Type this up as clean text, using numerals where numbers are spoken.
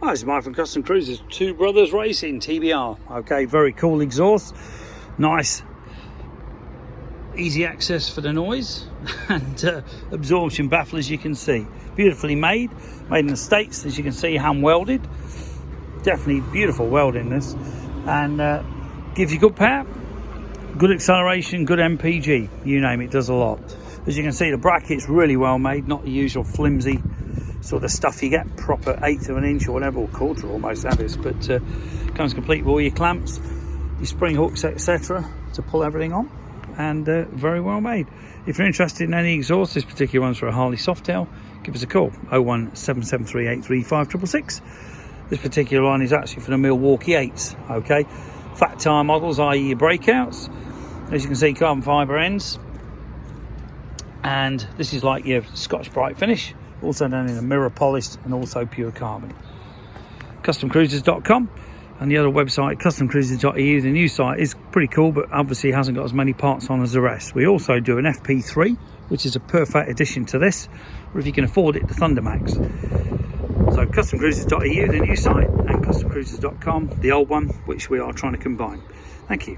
Hi, it's Mike from Custom Cruisers, Two Brothers Racing, TBR. Okay, very cool exhaust, nice, easy access for the noise, and absorption baffle, as you can see. Beautifully made in the States, as you can see, hand welded. Definitely beautiful welding this, and gives you good power, good acceleration, good MPG, you name it, does a lot. As you can see, the bracket's really well made, not the usual flimsy sort of stuff you get, proper 1/8 of an inch or whatever, or quarter almost that is, but comes complete with all your clamps, your spring hooks, etc., to pull everything on, and very well made. If you're interested in any exhaust, this particular one's for a Harley Softail, give us a call, 01773835666. This particular one is actually for the Milwaukee 8s, okay? Fat tire models, i.e. your breakouts. As you can see, carbon fibre ends, and this is like your Scotch Brite finish, also done in a mirror polished and also pure carbon. Customcruisers.com, and the other website, customcruisers.eu. The new site is pretty cool, but obviously hasn't got as many parts on as the rest. We also do an FP3, which is a perfect addition to this, or if you can afford it, the Thundermax. So customcruisers.eu, the new site, and customcruisers.com, the old one, which we are trying to combine. Thank you.